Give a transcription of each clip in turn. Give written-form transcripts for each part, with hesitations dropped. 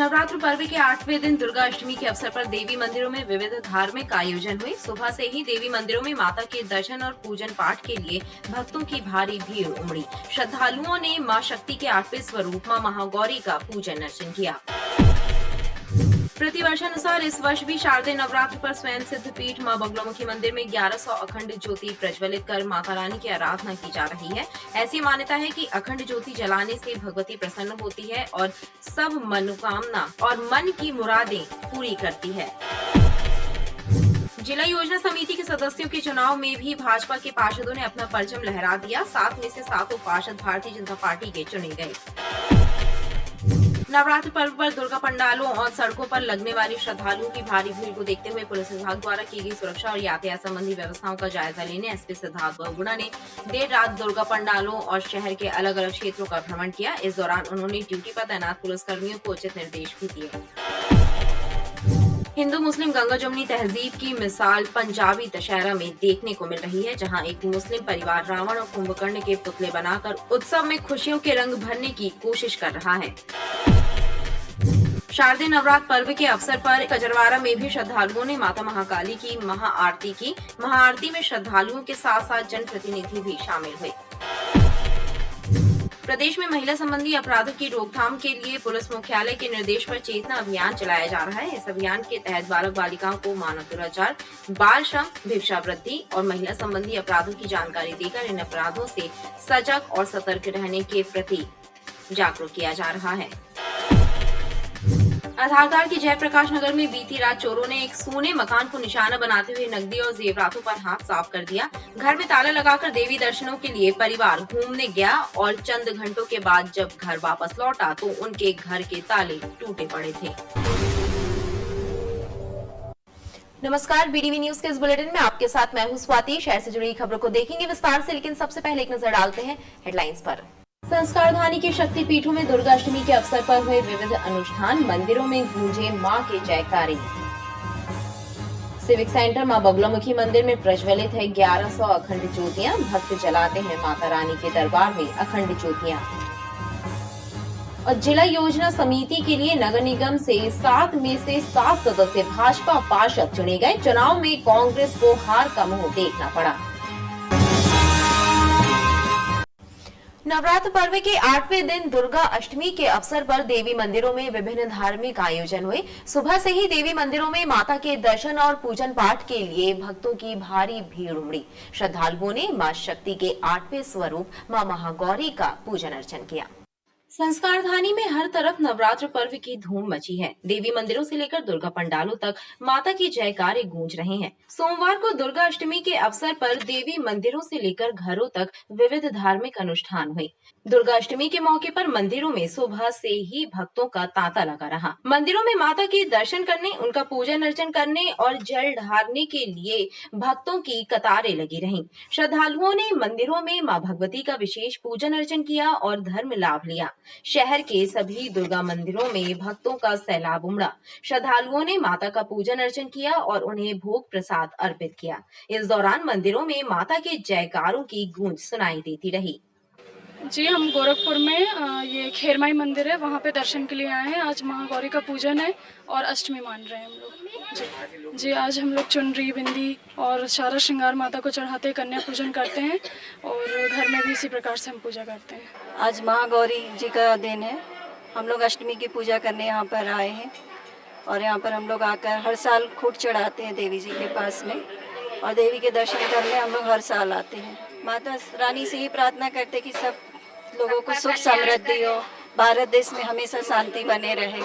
नवरात्र पर्व के 8वें दिन दुर्गा अष्टमी के अवसर पर देवी मंदिरों में विविध धार्मिक आयोजन हुए। सुबह से ही देवी मंदिरों में माता के दर्शन और पूजन पाठ के लिए भक्तों की भारी भीड़ उमड़ी। श्रद्धालुओं ने मां शक्ति के 8वें स्वरूप मां महागौरी का पूजन अर्चन किया। प्रतिवर्षानुसार इस वर्ष भी शारदीय नवरात्र पर स्वयं सिद्ध पीठ मां बगलामुखी मंदिर में 1100 अखंड ज्योति प्रज्वलित कर माता रानी की आराधना की जा रही है। ऐसी मान्यता है कि अखंड ज्योति जलाने से भगवती प्रसन्न होती है और सब मनोकामना और मन की मुरादें पूरी करती है। जिला योजना समिति के सदस्यों के चुनाव में भी भाजपा के पार्षदों ने अपना परचम लहरा दिया। 7 में से 7 पार्षद भारतीय जनता पार्टी के चुने गए। नवरात्र पर्व पर दुर्गा पंडालों और सड़कों पर लगने वाली श्रद्धालुओं की भारी भीड़ को देखते हुए पुलिस विभाग द्वारा की गई सुरक्षा और यातायात संबंधी व्यवस्थाओं का जायजा लेने एसपी सिद्धार्थ बहुगुणा ने देर रात दुर्गा पंडालों और शहर के अलग अलग क्षेत्रों का भ्रमण किया। इस दौरान उन्होंने ड्यूटी पर तैनात पुलिसकर्मियों को उचित निर्देश भी दिए। हिंदू मुस्लिम गंगा जमुनी तहजीब की मिसाल पंजाबी दशहरा में देखने को मिल रही है, जहां एक मुस्लिम परिवार रावण और कुंभकर्ण के पुतले बनाकर उत्सव में खुशियों के रंग भरने की कोशिश कर रहा है। शारदीय नवरात्र पर्व के अवसर पर कजरवाड़ा में भी श्रद्धालुओं ने माता महाकाली की महाआरती की। महाआरती में श्रद्धालुओं के साथ साथ जनप्रतिनिधि भी शामिल हुए। प्रदेश में महिला संबंधी अपराधों की रोकथाम के लिए पुलिस मुख्यालय के निर्देश पर चेतना अभियान चलाया जा रहा है। इस अभियान के तहत बालक बालिकाओं को मानव दुराचार, बाल श्रम, भिक्षावृत्ति और महिला संबंधी अपराधों की जानकारी देकर इन अपराधों से सजग और सतर्क रहने के प्रति जागरूक किया जा रहा है। आधारताल के जयप्रकाश नगर में बीती रात चोरों ने एक सोने मकान को निशाना बनाते हुए नकदी और जेवरातों पर हाथ साफ कर दिया। घर में ताला लगाकर देवी दर्शनों के लिए परिवार घूमने गया और चंद घंटों के बाद जब घर वापस लौटा तो उनके घर के ताले टूटे पड़े थे। नमस्कार, बीडीवी न्यूज के इस बुलेटिन में आपके साथ मैं हूं स्वाति। शहर से जुड़ी खबरों को देखेंगे विस्तार से, लेकिन सबसे पहले एक नजर डालते हैं हेडलाइंस पर। संस्कारधानी के शक्ति पीठों में दुर्गा अष्टमी के अवसर पर हुए विविध अनुष्ठान, मंदिरों में गूंजे मां के जयकारे। सिविक सेंटर मां बगलामुखी मंदिर में प्रज्वलित है 1100 अखंड ज्योतियां। भक्त जलाते हैं माता रानी के दरबार में अखंड ज्योतियां। और जिला योजना समिति के लिए नगर निगम से 7 में से 7 सदस्य भाजपा पार्षद चुने गए। चुनाव में कांग्रेस को हार का मुंह देखना पड़ा। नवरात्र पर्व के 8वें दिन दुर्गा अष्टमी के अवसर पर देवी मंदिरों में विभिन्न धार्मिक आयोजन हुए। सुबह से ही देवी मंदिरों में माता के दर्शन और पूजन पाठ के लिए भक्तों की भारी भीड़ उमड़ी। श्रद्धालुओं ने मां शक्ति के 8वें स्वरूप मां महागौरी का पूजन अर्चन किया। संस्कारधानी में हर तरफ नवरात्र पर्व की धूम मची है। देवी मंदिरों से लेकर दुर्गा पंडालों तक माता के जयकारे गूंज रहे हैं। सोमवार को दुर्गा अष्टमी के अवसर पर देवी मंदिरों से लेकर घरों तक विविध धार्मिक अनुष्ठान हुए। दुर्गा अष्टमी के मौके पर मंदिरों में सुबह से ही भक्तों का तांता लगा रहा। मंदिरों में माता के दर्शन करने, उनका पूजन अर्चन करने और जल ढारने के लिए भक्तों की कतारें लगी रहीं। श्रद्धालुओं ने मंदिरों में मां भगवती का विशेष पूजन अर्चन किया और धर्म लाभ लिया। शहर के सभी दुर्गा मंदिरों में भक्तों का सैलाब उमड़ा। श्रद्धालुओं ने माता का पूजन अर्चन किया और उन्हें भोग प्रसाद अर्पित किया। इस दौरान मंदिरों में माता के जयकारों की गूंज सुनाई देती रही। जी, हम गोरखपुर में ये खेरमाई मंदिर है, वहाँ पे दर्शन के लिए आए हैं। आज महागौरी का पूजन है और अष्टमी मान रहे हैं हम लोग। जी, आज हम लोग चुनरी, बिंदी और सारा श्रृंगार माता को चढ़ाते कन्या पूजन करते हैं और घर में भी इसी प्रकार से हम पूजा करते हैं। आज महागौरी जी का दिन है। हम लोग अष्टमी की पूजा करने यहाँ पर आए हैं और यहाँ पर हम लोग आकर हर साल खूट चढ़ाते हैं देवी जी के पास में और देवी के दर्शन करने हम लोग हर साल आते हैं। माता रानी से ही प्रार्थना करते कि सब लोगों को सुख समृद्धि हो, भारत देश में हमेशा शांति बने रहे,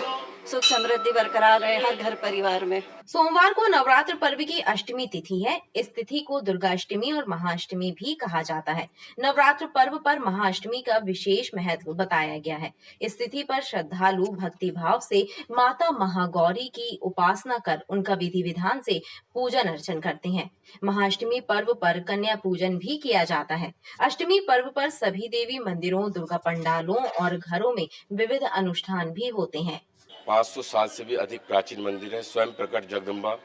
सुख समृद्धि बरकरार रहे हर घर परिवार में। सोमवार को नवरात्र पर्व की अष्टमी तिथि है। इस तिथि को दुर्गा अष्टमी और महाअष्टमी भी कहा जाता है। नवरात्र पर्व पर महाअष्टमी का विशेष महत्व बताया गया है। इस तिथि पर श्रद्धालु भक्ति भाव से माता महागौरी की उपासना कर उनका विधि विधान से पूजन अर्चन करते हैं। महाअष्टमी पर्व पर कन्या पूजन भी किया जाता है। अष्टमी पर्व पर सभी देवी मंदिरों, दुर्गा पंडालों और घरों में विविध अनुष्ठान भी होते हैं। 500 साल से भी अधिक प्राचीन मंदिर है। स्वयं प्रकट जगदम्बा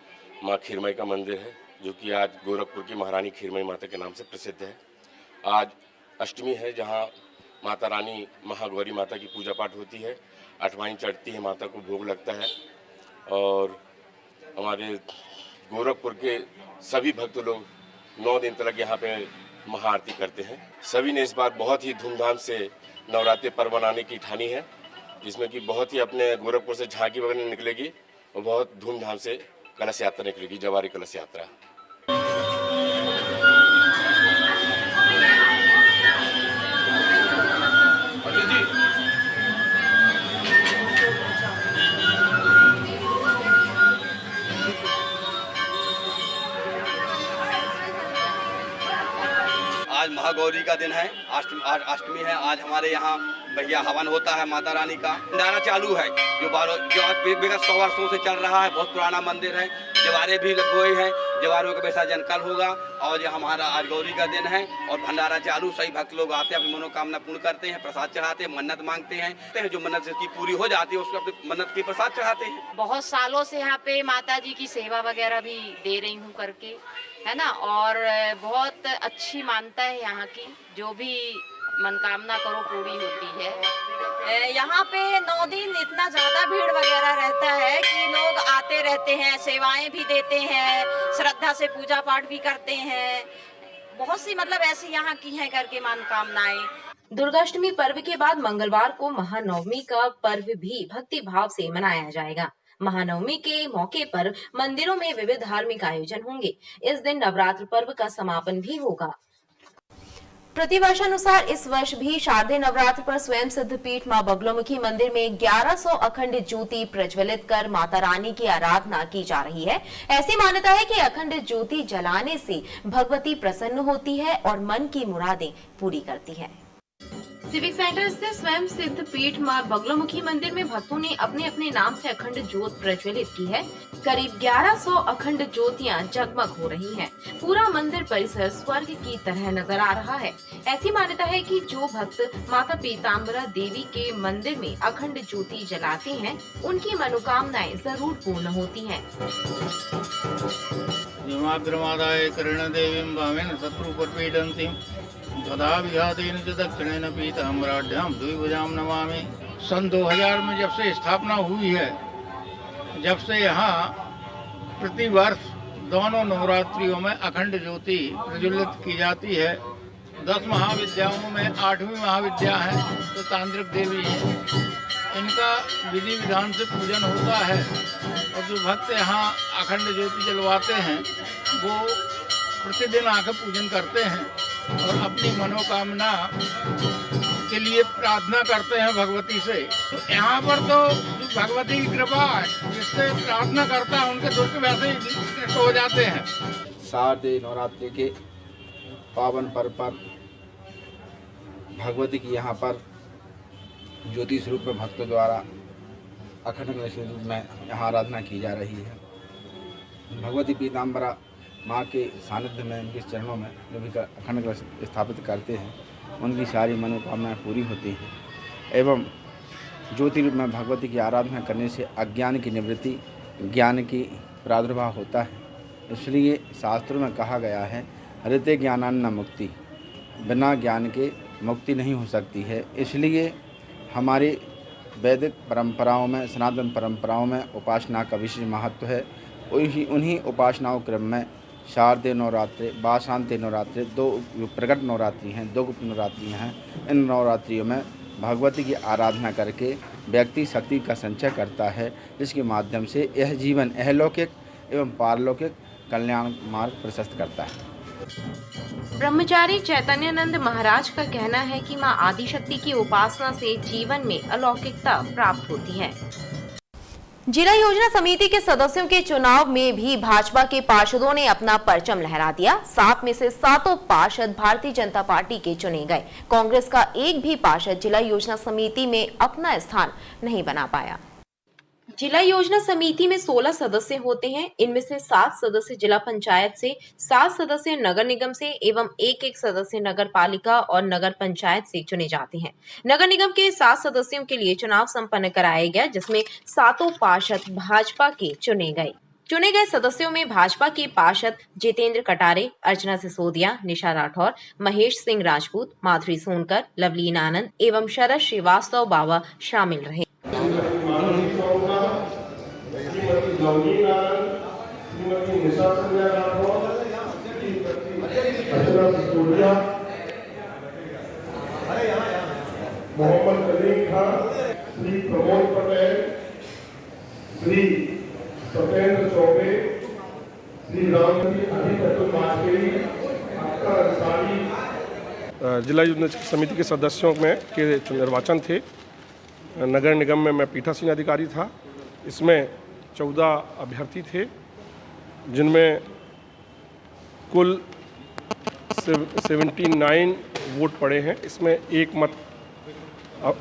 माँ खीरमाई का मंदिर है, जो कि आज गोरखपुर की महारानी खीरमाई माता के नाम से प्रसिद्ध है। आज अष्टमी है, जहाँ माता रानी महागौरी माता की पूजा पाठ होती है। अठवानी चढ़ती है, माता को भोग लगता है और हमारे गोरखपुर के सभी भक्त लोग 9 दिन तक यहाँ पे महाआरती करते हैं। सभी ने इस बार बहुत ही धूमधाम से नवरात्रि पर्व मनाने की ठानी है, जिसमें कि बहुत ही अपने गोरखपुर से झांकी वगैरह निकलेगी और बहुत धूमधाम से कलश यात्रा निकलेगी, जवारी कलश यात्रा। आज महागौरी का दिन है, अष्टमी है। आज हमारे यहाँ भैया हवन होता है माता रानी का। भंडारा चालू है जो आज विगत 100 वर्षों से चल रहा है। बहुत पुराना मंदिर है। जवारे भी लगे हैं, जवारों का विसर्जन कल होगा और ये हमारा आज गौरी का दिन है और भंडारा चालू। सही भक्त लोग आते हैं, अपनी मनोकामना पूर्ण करते हैं, प्रसाद चढ़ाते हैं, मन्नत मांगते हैं। जो मन्नत की पूरी हो जाती है उसको अपनी मन्नत की प्रसाद चढ़ाते हैं। बहुत सालों से यहाँ पे माता जी की सेवा वगैरह भी दे रही हूँ करके, है ना। और बहुत अच्छी मानता है यहाँ की, जो भी मनोकामना करो पूरी होती है। यहाँ पे 9 दिन इतना ज्यादा भीड़ वगैरह रहता है कि लोग आते रहते हैं, सेवाएं भी देते हैं, श्रद्धा से पूजा पाठ भी करते हैं। बहुत सी मतलब ऐसी यहाँ की हैं करके मनोकामनाएं। दुर्गाष्टमी पर्व के बाद मंगलवार को महानवमी का पर्व भी भक्ति भाव से मनाया जाएगा। महानवमी के मौके पर मंदिरों में विविध धार्मिक आयोजन होंगे। इस दिन नवरात्र पर्व का समापन भी होगा। प्रतिवर्षानुसार इस वर्ष भी शारदीय नवरात्र पर स्वयं सिद्धपीठ मां बगलामुखी मंदिर में 1100 अखंड ज्योति प्रज्वलित कर माता रानी की आराधना की जा रही है। ऐसी मान्यता है कि अखंड ज्योति जलाने से भगवती प्रसन्न होती है और मन की मुरादें पूरी करती है। सिविक सेंटर स्थित स्वयं सिद्ध पीठ मां बगलामुखी मंदिर में भक्तों ने अपने अपने नाम से अखंड ज्योत प्रज्वलित की है। करीब 1100 अखंड ज्योतियां जगमग हो रही हैं। पूरा मंदिर परिसर स्वर्ग की तरह नजर आ रहा है। ऐसी मान्यता है कि जो भक्त माता पीताम्बरा देवी के मंदिर में अखंड ज्योति जलाते हैं, उनकी मनोकामनाएं जरूर पूर्ण होती हैं। तदा विघातेन च दक्षिणेन पीताम्बराढ्यां द्विभुजां नमामि। सन 2000 में जब से स्थापना हुई है, जब से यहाँ प्रतिवर्ष दोनों नवरात्रियों में अखंड ज्योति प्रज्वलित की जाती है। 10 महाविद्याओं में 8वीं महाविद्या है तो तांत्रिक देवी है। इनका विधि विधान से पूजन होता है और जो भक्त यहाँ अखंड ज्योति जलवाते हैं वो प्रतिदिन आकर पूजन करते हैं और अपनी मनोकामना के लिए प्रार्थना करते हैं भगवती से। तो यहाँ पर तो भगवती की कृपा है, जिससे प्रार्थना करता है उनके दुख वैसे ही नष्ट हो जाते हैं। शारदीय नवरात्रि के पावन पर्व पर भगवती की यहाँ पर ज्योति स्वरूप में भक्तों द्वारा अखंड स्वरूप में यहाँ आराधना की जा रही है। भगवती पीताम्बरा माँ के सानिध्य में, उनके चरणों में जो भी अखंड कलश स्थापित करते हैं, उनकी सारी मनोकामनाएं पूरी होती हैं। एवं ज्योति रूप में भगवती की आराधना करने से अज्ञान की निवृत्ति, ज्ञान की प्रादुर्भाव होता है। इसलिए शास्त्रों में कहा गया है, हृदय ज्ञानान्न मुक्ति, बिना ज्ञान के मुक्ति नहीं हो सकती है। इसलिए हमारे वैदिक परंपराओं में, सनातन परंपराओं में उपासना का विशेष महत्व है। उन्हीं उपासनाओं क्रम में शारदीय नवरात्रि, बाशांति नवरात्रि, 2 प्रकट नवरात्रि हैं, 2 गुप्त नवरात्रियाँ हैं। इन नवरात्रियों में भगवती की आराधना करके व्यक्ति शक्ति का संचय करता है, जिसके माध्यम से यह जीवन अहलौकिक एवं पारलौकिक कल्याण मार्ग प्रशस्त करता है। ब्रह्मचारी चैतन्यानंद महाराज का कहना है कि मां आदिशक्ति की उपासना से जीवन में अलौकिकता प्राप्त होती है। जिला योजना समिति के सदस्यों के चुनाव में भी भाजपा के पार्षदों ने अपना परचम लहरा दिया। 7 में से 7 पार्षद भारतीय जनता पार्टी के चुने गए। कांग्रेस का एक भी पार्षद जिला योजना समिति में अपना स्थान नहीं बना पाया। जिला योजना समिति में 16 सदस्य होते हैं। इनमें से 7 सदस्य जिला पंचायत से, 7 सदस्य नगर निगम से एवं एक सदस्य नगर पालिका और नगर पंचायत से चुने जाते हैं। नगर निगम के 7 सदस्यों के लिए चुनाव संपन्न कराया गया, जिसमें 7 पार्षद भाजपा के चुने गए। चुने गए सदस्यों में भाजपा के पार्षद जितेंद्र कटारे, अर्चना सिसोदिया, निशा राठौर, महेश सिंह राजपूत, माधुरी सोनकर, लवलीन आनंद एवं शरद श्रीवास्तव बाबा शामिल रहे। मोहम्मद कलीम खान, श्री प्रमोद पटेल, श्री सत्येंद्र चौबे, श्री रामजी अभिषेक वाजपेयी, अख्तर अंसारी। जिला योजना समिति के सदस्यों में के निर्वाचन थे। नगर निगम में मैं पीठासीन अधिकारी था। इसमें 14 अभ्यर्थी थे, जिनमें कुल 79 वोट पड़े हैं। इसमें एक मत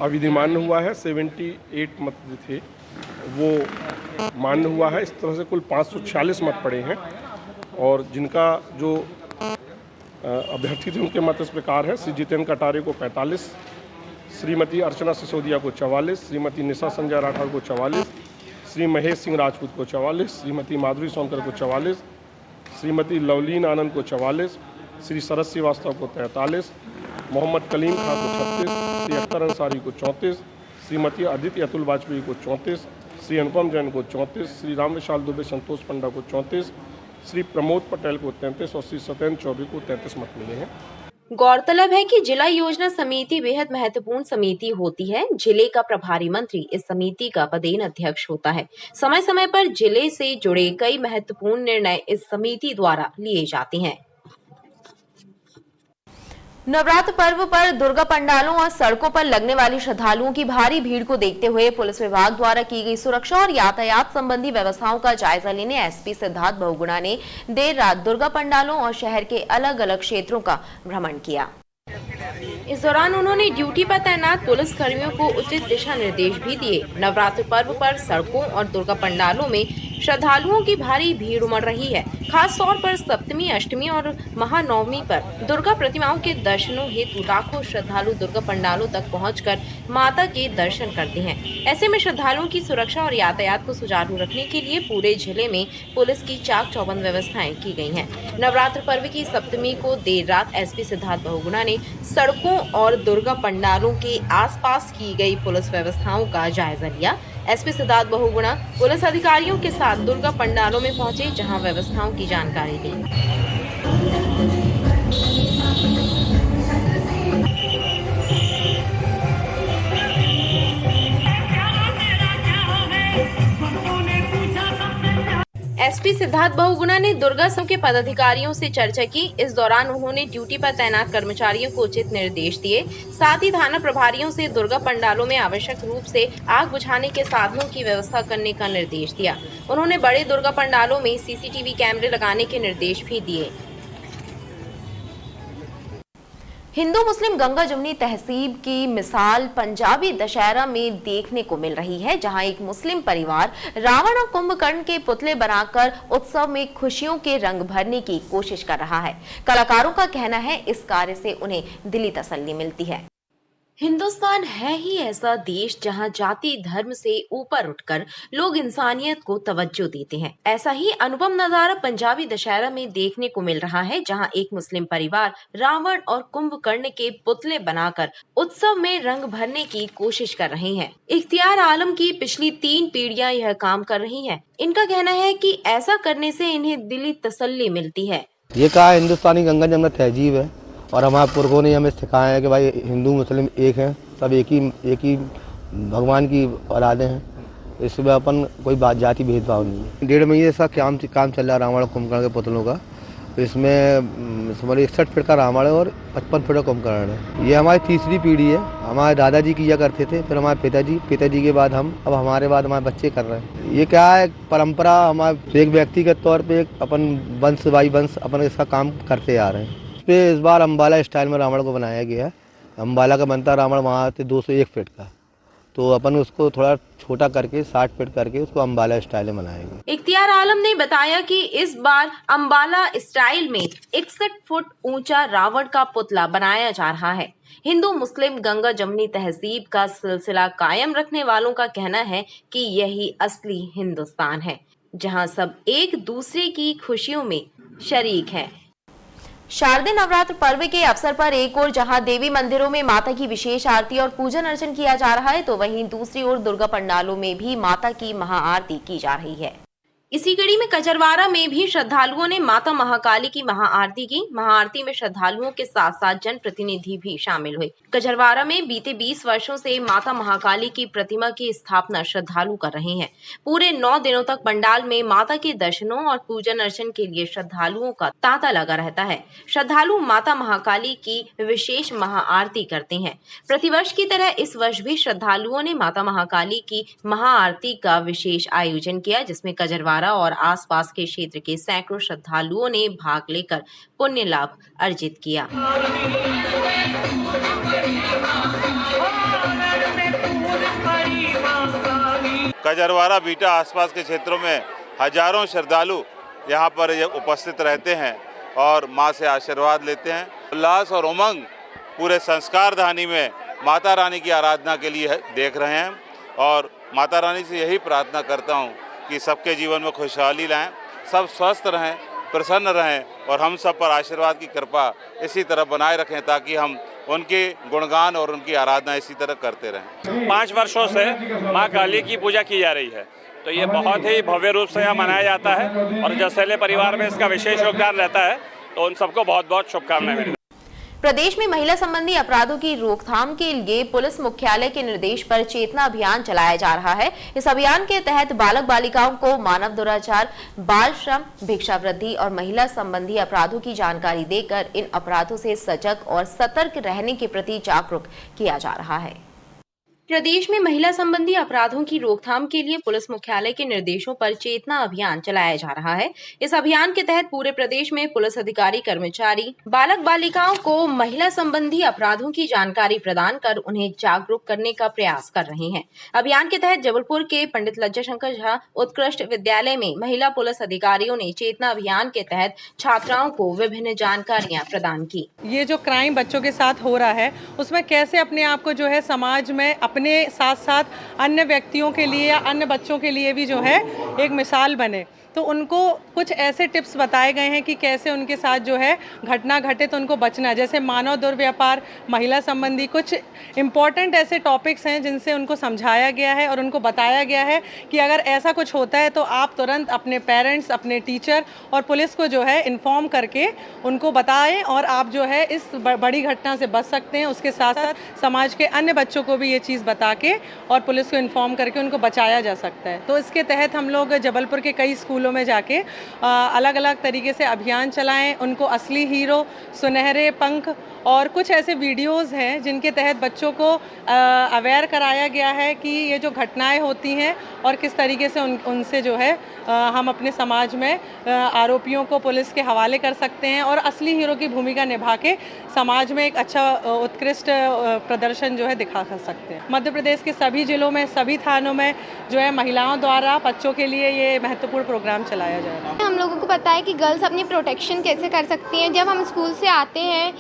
अविधिमान्य हुआ है। 78 मत जो थे वो मान्य हुआ है। इस तरह से कुल 546 मत पड़े हैं और जिनका जो अभ्यर्थी थे उनके मत इस प्रकार है। श्री जितेंद्र कटारे को 45, श्रीमती अर्चना सिसोदिया को 44, श्रीमती निशा संजय राठौर को 44, श्री महेश सिंह राजपूत को 44, श्रीमती माधुरी सोनकर को 44, श्रीमती लवलीन आनंद को 44, श्री शरद श्रीवास्तव को 43, मोहम्मद कलीम खान को 36, श्री अख्तर अंसारी को 34, श्रीमती अदिति अतुल वाजपेयी को 34, श्री अनुपम जैन को 34, श्री राम विशाल दुबे संतोष पंडा को 34, श्री प्रमोद पटेल को 33 और श्री सत्येंद्र चौबे को 33 मत मिले हैं। गौरतलब है कि जिला योजना समिति बेहद महत्वपूर्ण समिति होती है। जिले का प्रभारी मंत्री इस समिति का पदेन अध्यक्ष होता है। समय समय पर जिले से जुड़े कई महत्वपूर्ण निर्णय इस समिति द्वारा लिए जाते हैं। नवरात्र पर्व पर दुर्गा पंडालों और सड़कों पर लगने वाली श्रद्धालुओं की भारी भीड़ को देखते हुए पुलिस विभाग द्वारा की गई सुरक्षा और यातायात संबंधी व्यवस्थाओं का जायजा लेने एसपी सिद्धार्थ बहुगुणा ने देर रात दुर्गा पंडालों और शहर के अलग अलग क्षेत्रों का भ्रमण किया। इस दौरान उन्होंने ड्यूटी पर तैनात पुलिस कर्मियों को उचित दिशा निर्देश भी दिए। नवरात्र पर्व पर सड़कों और दुर्गा पंडालों में श्रद्धालुओं की भारी भीड़ उमड़ रही है। खास तौर पर सप्तमी, अष्टमी और महानवमी पर दुर्गा प्रतिमाओं के दर्शनों हेतु लाखों श्रद्धालु दुर्गा पंडालों तक पहुंचकर माता के दर्शन करते हैं। ऐसे में श्रद्धालुओं की सुरक्षा और यातायात को सुचारू रखने के लिए पूरे जिले में पुलिस की चाक चौबंद व्यवस्थाएं की गई हैं। नवरात्र पर्व की सप्तमी को देर रात एसपी सिद्धार्थ बहुगुणा ने सड़कों और दुर्गा पंडालों के आसपास की गई पुलिस व्यवस्थाओं का जायजा लिया। एसपी सिद्धार्थ बहुगुणा पुलिस अधिकारियों के साथ दुर्गा पंडालों में पहुंचे, जहां व्यवस्थाओं की जानकारी दी। एसपी सिद्धार्थ बहुगुणा ने दुर्गा संघ के पदाधिकारियों से चर्चा की। इस दौरान उन्होंने ड्यूटी पर तैनात कर्मचारियों को उचित निर्देश दिए। साथ ही थाना प्रभारियों से दुर्गा पंडालों में आवश्यक रूप से आग बुझाने के साधनों की व्यवस्था करने का निर्देश दिया। उन्होंने बड़े दुर्गा पंडालों में सीसीटीवी कैमरे लगाने के निर्देश भी दिए। हिंदू मुस्लिम गंगा जमुनी तहसीब की मिसाल पंजाबी दशहरा में देखने को मिल रही है, जहां एक मुस्लिम परिवार रावण और कुंभकर्ण के पुतले बनाकर उत्सव में खुशियों के रंग भरने की कोशिश कर रहा है। कलाकारों का कहना है इस कार्य से उन्हें दिली तसल्ली मिलती है। हिंदुस्तान है ही ऐसा देश जहां जाति धर्म से ऊपर उठकर लोग इंसानियत को तवज्जो देते हैं। ऐसा ही अनुपम नजारा पंजाबी दशहरा में देखने को मिल रहा है, जहां एक मुस्लिम परिवार रावण और कुंभकर्ण के पुतले बनाकर उत्सव में रंग भरने की कोशिश कर रहे हैं। इख्तियार आलम की पिछली 3 पीढ़ियां यह काम कर रही हैं। इनका कहना है कि ऐसा करने से इन्हें दिली तसल्ली मिलती है। ये कहा हिंदुस्तानी गंगा जमुना तहजीब है और हमारे पुरखों ने हमें सिखाया है कि भाई हिंदू मुस्लिम एक हैं, सब एक ही भगवान की औलादें हैं। इसमें अपन कोई बात जाति भेदभाव नहीं है। 1.5 महीने से काम चल रहा है रावण और कुंभकर्ण के पुतलों का। इसमें 61 फीट का रावण है और 55 फीट का कुंभकर्ण है। ये हमारी तीसरी पीढ़ी है। हमारे दादाजी किया करते थे, फिर हमारे पिताजी के बाद हम, अब हमारे बाद हमारे बच्चे कर रहे हैं। ये क्या है, परंपरा हमारे एक व्यक्तिगत तौर पे अपन वंश बाई वंश अपन इसका काम करते आ रहे हैं। इस बार अम्बाला स्टाइल में रावण को बनाया गया है। अम्बाला का बनता रावण वहाँ से 201 फीट का, तो अपन उसको थोड़ा छोटा करके 60 फीट करके उसको अम्बाला स्टाइल में बनाएंगे। इख्तियार आलम ने बताया कि इस बार अम्बाला स्टाइल में 61 फुट ऊंचा रावण का पुतला बनाया जा रहा है। हिंदू मुस्लिम गंगा जमुनी तहजीब का सिलसिला कायम रखने वालों का कहना है कि यही असली हिंदुस्तान है। जहां सब एक दूसरे की खुशियों में शरीक हैं। शारदीय नवरात्र पर्व के अवसर पर एक ओर जहां देवी मंदिरों में माता की विशेष आरती और पूजन अर्चन किया जा रहा है, तो वहीं दूसरी ओर दुर्गा पंडालों में भी माता की महाआरती की जा रही है। इसी कड़ी में कचरवाड़ा में भी श्रद्धालुओं ने माता महाकाली की महाआरती की। महाआरती में श्रद्धालुओं के साथ साथ जनप्रतिनिधि भी शामिल हुए। कचरवाड़ा में बीते 20 वर्षों से माता महाकाली की प्रतिमा की स्थापना श्रद्धालु कर रहे हैं। पूरे 9 दिनों तक पंडाल में माता के दर्शनों और पूजन अर्चन के लिए श्रद्धालुओं का तांता लगा रहता है। श्रद्धालु माता महाकाली की विशेष महाआरती करते हैं। प्रतिवर्ष की तरह इस वर्ष भी श्रद्धालुओं ने माता महाकाली की महाआरती का विशेष आयोजन किया, जिसमें कचरवाड़ा और आसपास के क्षेत्र के सैकड़ों श्रद्धालुओं ने भाग लेकर पुण्य लाभ अर्जित किया। कचरवाड़ा बीटा आसपास के क्षेत्रों में हजारों श्रद्धालु यहाँ पर उपस्थित रहते हैं और मां से आशीर्वाद लेते हैं। उल्लास और उमंग पूरे संस्कार धानी में माता रानी की आराधना के लिए देख रहे हैं और माता रानी से यही प्रार्थना करता हूँ कि सबके जीवन में खुशहाली लाएं, सब स्वस्थ रहें, प्रसन्न रहें और हम सब पर आशीर्वाद की कृपा इसी तरह बनाए रखें ताकि हम उनके गुणगान और उनकी आराधना इसी तरह करते रहें। 5 वर्षों से मां काली की पूजा की जा रही है, तो ये बहुत ही भव्य रूप से यहाँ मनाया जाता है और जसैले परिवार में इसका विशेष योगदान रहता है, तो उन सबको बहुत बहुत शुभकामनाएं मेरी। प्रदेश में महिला संबंधी अपराधों की रोकथाम के लिए पुलिस मुख्यालय के निर्देश पर चेतना अभियान चलाया जा रहा है। इस अभियान के तहत बालक बालिकाओं को मानव दुराचार, बाल श्रम, भिक्षावृत्ति और महिला संबंधी अपराधों की जानकारी देकर इन अपराधों से सजग और सतर्क रहने के प्रति जागरूक किया जा रहा है। प्रदेश में महिला संबंधी अपराधों की रोकथाम के लिए पुलिस मुख्यालय के निर्देशों पर चेतना अभियान चलाया जा रहा है। इस अभियान के तहत पूरे प्रदेश में पुलिस अधिकारी, कर्मचारी बालक बालिकाओं को महिला संबंधी अपराधों की जानकारी प्रदान कर उन्हें जागरूक करने का प्रयास कर रहे हैं। अभियान के तहत जबलपुर के पंडित लज्जा शंकर झा उत्कृष्ट विद्यालय में महिला पुलिस अधिकारियों ने चेतना अभियान के तहत छात्राओं को विभिन्न जानकारियाँ प्रदान की। ये जो क्राइम बच्चों के साथ हो रहा है, उसमें कैसे अपने आप को जो है समाज में अपने साथ साथ अन्य व्यक्तियों के लिए या अन्य बच्चों के लिए भी जो है एक मिसाल बने, तो उनको कुछ ऐसे टिप्स बताए गए हैं कि कैसे उनके साथ जो है घटना घटे तो उनको बचना। जैसे मानव दुर्व्यापार, महिला संबंधी कुछ इम्पॉर्टेंट ऐसे टॉपिक्स हैं जिनसे उनको समझाया गया है और उनको बताया गया है कि अगर ऐसा कुछ होता है तो आप तुरंत अपने पेरेंट्स, अपने टीचर और पुलिस को जो है इन्फॉर्म करके उनको बताएं और आप जो है इस बड़ी घटना से बच सकते हैं। उसके साथ साथ समाज के अन्य बच्चों को भी ये चीज़ बता के और पुलिस को इन्फॉर्म करके उनको बचाया जा सकता है। तो इसके तहत हम लोग जबलपुर के कई स्कूलों में जाके अलग अलग तरीके से अभियान चलाएं, उनको असली हीरो, सुनहरे पंख और कुछ ऐसे वीडियोस हैं जिनके तहत बच्चों को अवेयर कराया गया है कि ये जो घटनाएं होती हैं और किस तरीके से उनसे जो है हम अपने समाज में आरोपियों को पुलिस के हवाले कर सकते हैं और असली हीरो की भूमिका निभा के समाज में एक अच्छा उत्कृष्ट प्रदर्शन जो है दिखा सकते हैं। मध्य प्रदेश के सभी जिलों में, सभी थानों में जो है महिलाओं द्वारा बच्चों के लिए ये महत्वपूर्ण प्रोग्राम चलाया जा रहा है। हम लोगों को पता है कि गर्ल्स अपनी प्रोटेक्शन कैसे कर सकती हैं। जब हम स्कूल से आते हैं,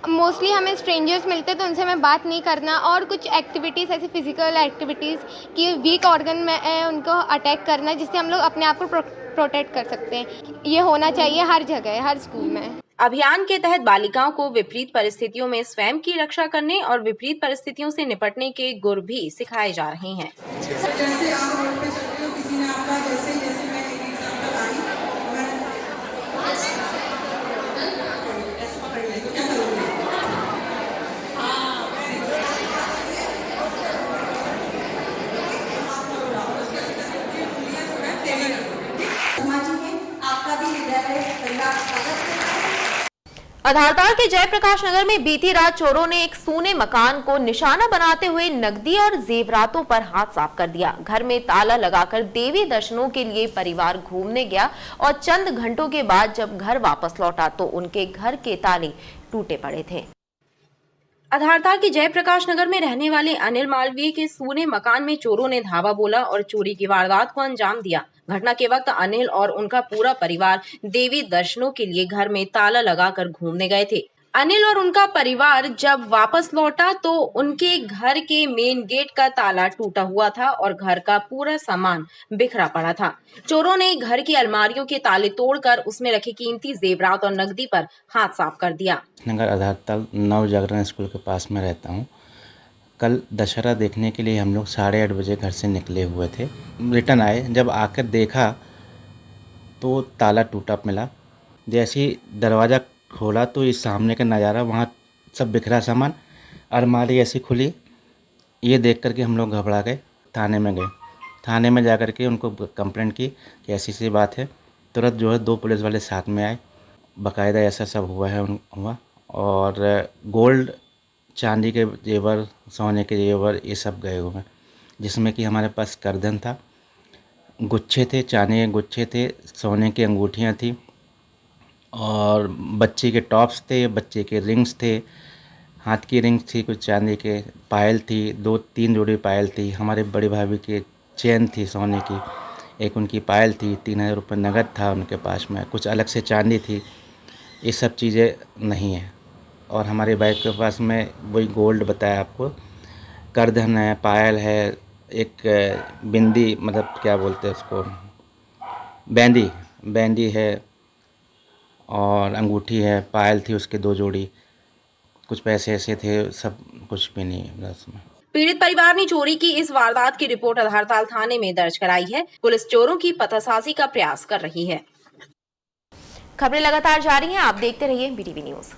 मोस्टली हमें स्ट्रेंजर्स मिलते हैं तो उनसे हमें बात नहीं करना और कुछ एक्टिविटीज़ ऐसी फिजिकल एक्टिविटीज़ कि वीक ऑर्गन में उनको अटैक करना, जिससे हम लोग अपने आप को प्रोटेक्ट कर सकते हैं। ये होना चाहिए हर जगह, हर स्कूल में। अभियान के तहत बालिकाओं को विपरीत परिस्थितियों में स्वयं की रक्षा करने और विपरीत परिस्थितियों से निपटने के गुर भी सिखाए जा रहे हैं। जैसे आप रोड पे चल रहे हो, किसी ने आपका जैसे मैं एक एग्जांपल आई, मैं ऐसे पकड़ ले तो क्या करोगे? आपका भी आधारताल के जयप्रकाश नगर में बीती रात चोरों ने एक सूने मकान को निशाना बनाते हुए नकदी और जेवरातों पर हाथ साफ कर दिया। घर में ताला लगाकर देवी दर्शनों के लिए परिवार घूमने गया और चंद घंटों के बाद जब घर वापस लौटा तो उनके घर के ताले टूटे पड़े थे। आधारताल के जयप्रकाश नगर में रहने वाले अनिल मालवीय के सूने मकान में चोरों ने धावा बोला और चोरी की वारदात को अंजाम दिया। घटना के वक्त अनिल और उनका पूरा परिवार देवी दर्शनों के लिए घर में ताला लगाकर घूमने गए थे। अनिल और उनका परिवार जब वापस लौटा तो उनके घर के मेन गेट का ताला टूटा हुआ था और घर का पूरा सामान बिखरा पड़ा था। चोरों ने घर की अलमारियों के ताले तोड़कर उसमें रखे कीमती जेवरात और नकदी पर हाथ साफ कर दिया। नगर आधारताल नव जागरण स्कूल के पास में रहता हूँ। कल दशहरा देखने के लिए हम लोग 8:30 बजे घर से निकले हुए थे। रिटर्न आए, जब आकर देखा तो ताला टूटा मिला। जैसे ही दरवाज़ा खोला तो इस सामने का नज़ारा, वहाँ सब बिखरा सामान, अलमारी ऐसी खुली। ये देख कर के हम लोग घबरा गए, थाने में गए। थाने में जा कर के उनको कंप्लेंट की कि ऐसी बात है। तुरंत जो है 2 पुलिस वाले साथ में आए, बाकायदा ऐसा सब हुआ। और गोल्ड, चांदी के जेवर, सोने के जेवर, ये सब गए हुए हैं, जिसमें कि हमारे पास करधन था, गुच्छे थे, चांदी के गुच्छे थे, सोने की अंगूठियाँ थी और बच्चे के टॉप्स थे, बच्चे के रिंग्स थे, हाथ की रिंग्स थी, कुछ चांदी के, पायल थी, 2-3 जोड़ी पायल थी, हमारे बड़ी भाभी की चेन थी सोने की, एक उनकी पायल थी, 3000 रुपये नगद था उनके पास में, कुछ अलग से चांदी थी। ये सब चीज़ें नहीं है। और हमारे बाइक के पास में वही गोल्ड बताया आपको, करधन है, पायल है, एक बिंदी, मतलब क्या बोलते हैं उसको, बैंडी है और अंगूठी है, पायल थी उसके 2 जोड़ी, कुछ पैसे ऐसे थे, सब कुछ भी नहीं है उसमें। पीड़ित परिवार ने चोरी की इस वारदात की रिपोर्ट आधारताल थाने में दर्ज कराई है। पुलिस चोरों की पतासाजी का प्रयास कर रही है। खबरें लगातार जारी हैं, आप देखते रहिए BTV न्यूज।